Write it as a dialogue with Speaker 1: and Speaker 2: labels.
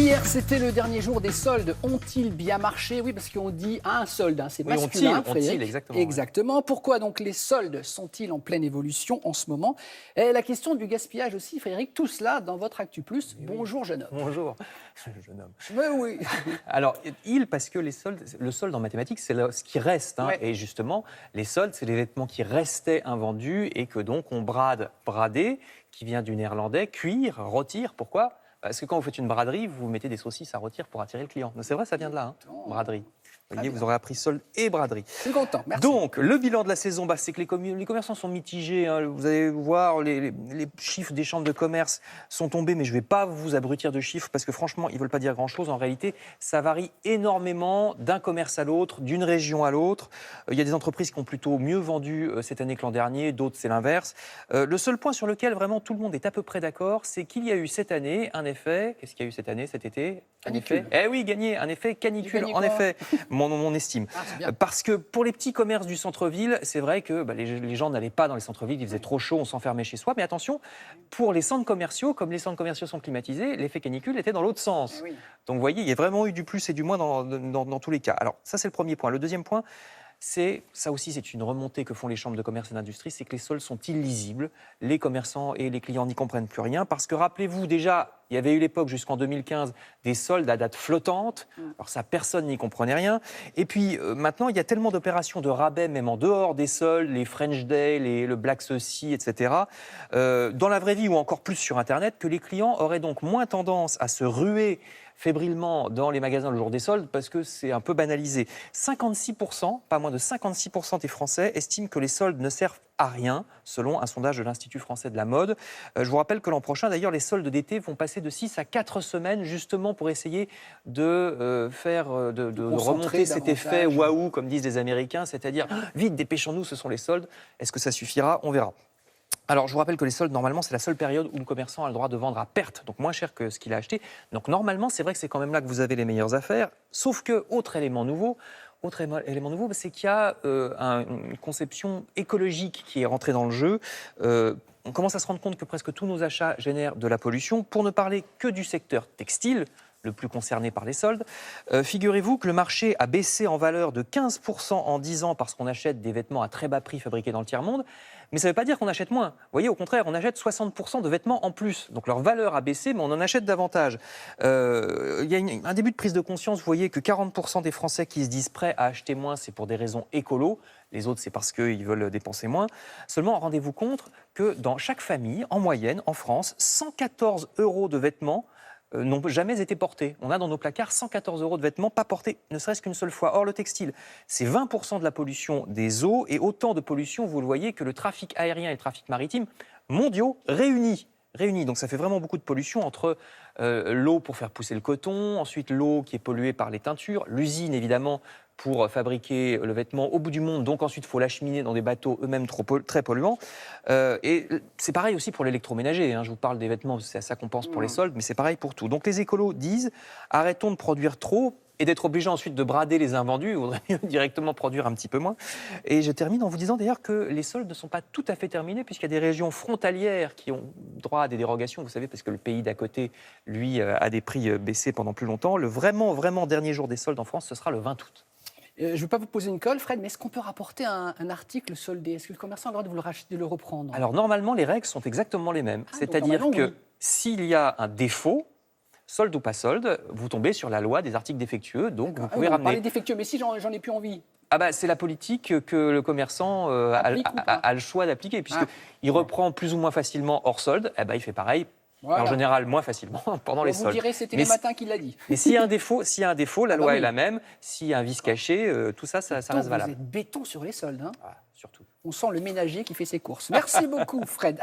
Speaker 1: Hier, c'était le dernier jour des soldes. Ont-ils bien marché? Oui, parce qu'on dit un solde, hein, c'est
Speaker 2: Oui,
Speaker 1: masculin, Frédéric.
Speaker 2: ont-ils, exactement.
Speaker 1: Exactement. Pourquoi donc les soldes sont-ils en pleine évolution en ce moment? Et la question du gaspillage aussi, Frédéric, tout cela dans votre Actu Plus. Bonjour, jeune homme.
Speaker 2: Bonjour, jeune homme.
Speaker 1: Mais oui.
Speaker 2: Alors, parce que le solde en mathématiques, c'est ce qui reste. Hein,
Speaker 1: Ouais.
Speaker 2: Et justement, les soldes, c'est les vêtements qui restaient invendus et que donc on brader, qui vient du néerlandais, cuire, rôtir. Pourquoi? Parce que quand vous faites une braderie, vous mettez des saucisses à rôtir pour attirer le client. C'est vrai, ça vient de là, hein, braderie. Vous voyez, vous aurez appris solde et braderie.
Speaker 1: Je suis content, merci.
Speaker 2: Donc, le bilan de la saison, c'est que les commerçants sont mitigés. Hein. Vous allez voir, les chiffres des chambres de commerce sont tombés, mais je ne vais pas vous abrutir de chiffres parce que franchement, ils ne veulent pas dire grand-chose. En réalité, ça varie énormément d'un commerce à l'autre, d'une région à l'autre. Il y a des entreprises qui ont plutôt mieux vendu cette année que l'an dernier, d'autres, c'est l'inverse. Le seul point sur lequel vraiment tout le monde est à peu près d'accord, c'est qu'il y a eu cette année un effet. Qu'est-ce qu'il y a eu cette année, cet été?
Speaker 1: Canicule.
Speaker 2: Eh oui, gagné, un effet canicule, en effet. Mon estime.
Speaker 1: Ah,
Speaker 2: Parce que pour les petits commerces du centre-ville, c'est vrai que les gens n'allaient pas dans les centres-villes, il faisait trop chaud, on s'enfermait chez soi. Mais attention, pour les centres commerciaux, comme les centres commerciaux sont climatisés, l'effet canicule était dans l'autre sens.
Speaker 1: Oui.
Speaker 2: Donc vous voyez, il y a vraiment eu du plus et du moins dans tous les cas. Alors ça, c'est le premier point. Le deuxième point, ça aussi, c'est une remontée que font les chambres de commerce et d'industrie, c'est que les soldes sont illisibles. Les commerçants et les clients n'y comprennent plus rien. Parce que rappelez-vous, déjà, il y avait eu l'époque jusqu'en 2015 des soldes à date flottante. Alors ça, personne n'y comprenait rien. Et puis maintenant, il y a tellement d'opérations de rabais, même en dehors des soldes, les French Day, le Black Ceci, etc., dans la vraie vie ou encore plus sur Internet, que les clients auraient donc moins tendance à se ruer fébrilement dans les magasins le jour des soldes parce que c'est un peu banalisé. 56%, pas moins de 56% des Français estiment que les soldes ne servent à rien, selon un sondage de l'Institut français de la mode. Je vous rappelle que l'an prochain, d'ailleurs, les soldes d'été vont passer de 6 à 4 semaines, justement pour essayer de remonter cet effet waouh, comme disent les Américains, c'est-à-dire vite, dépêchons-nous, ce sont les soldes. Est-ce que ça suffira? On verra. Alors, je vous rappelle que les soldes, normalement, c'est la seule période où le commerçant a le droit de vendre à perte, donc moins cher que ce qu'il a acheté. Donc, normalement, c'est vrai que c'est quand même là que vous avez les meilleures affaires. Sauf que, autre élément nouveau, c'est qu'il y a une conception écologique qui est rentrée dans le jeu. On commence à se rendre compte que presque tous nos achats génèrent de la pollution. Pour ne parler que du secteur textile, le plus concerné par les soldes, figurez-vous que le marché a baissé en valeur de 15% en 10 ans parce qu'on achète des vêtements à très bas prix fabriqués dans le tiers-monde. Mais ça ne veut pas dire qu'on achète moins. Vous voyez, au contraire, on achète 60% de vêtements en plus. Donc leur valeur a baissé, mais on en achète davantage. Il y a un début de prise de conscience. Vous voyez que 40% des Français qui se disent prêts à acheter moins, c'est pour des raisons écolo. Les autres, c'est parce qu'ils veulent dépenser moins. Seulement, rendez-vous compte que dans chaque famille, en moyenne, en France, 114 € de vêtements n'ont jamais été portés. On a dans nos placards 114 € de vêtements pas portés, ne serait-ce qu'une seule fois. Or, le textile, c'est 20% de la pollution des eaux et autant de pollution, vous le voyez, que le trafic aérien et le trafic maritime mondiaux réunis. Donc ça fait vraiment beaucoup de pollution entre l'eau pour faire pousser le coton, ensuite l'eau qui est polluée par les teintures, l'usine évidemment pour fabriquer le vêtement au bout du monde, donc ensuite il faut l'acheminer dans des bateaux eux-mêmes très polluants. Et c'est pareil aussi pour l'électroménager, hein. Je vous parle des vêtements, c'est à ça qu'on pense pour les soldes, mais c'est pareil pour tout. Donc les écolos disent, arrêtons de produire trop, et d'être obligé ensuite de brader les invendus, il vaudrait mieux directement produire un petit peu moins. Et je termine en vous disant d'ailleurs que les soldes ne sont pas tout à fait terminés, puisqu'il y a des régions frontalières qui ont droit à des dérogations, vous savez, parce que le pays d'à côté, lui, a des prix baissés pendant plus longtemps. Le vraiment dernier jour des soldes en France, ce sera le 20 août.
Speaker 1: Je ne veux pas vous poser une colle, Fred, mais est-ce qu'on peut rapporter un article soldé? Est-ce que le commerçant a le droit de vous le racheter, de le reprendre?
Speaker 2: Alors normalement, les règles sont exactement les mêmes. C'est-à-dire que s'il y a un défaut, solde ou pas solde, vous tombez sur la loi des articles défectueux, donc vous pouvez ramener.
Speaker 1: Parlez défectueux, mais si j'en ai plus envie.
Speaker 2: C'est la politique que le commerçant a le choix d'appliquer, puisqu'il reprend plus ou moins facilement hors solde, il fait pareil, en général moins facilement pendant les soldes.
Speaker 1: Vous direz c'était les matins qu'il l'a dit.
Speaker 2: Mais s'il y a un défaut, la loi est la même. S'il y a un vice caché, tout ça reste valable.
Speaker 1: Vous êtes béton sur les soldes. Hein.
Speaker 2: Surtout.
Speaker 1: On sent le ménager qui fait ses courses. Merci beaucoup, Fred.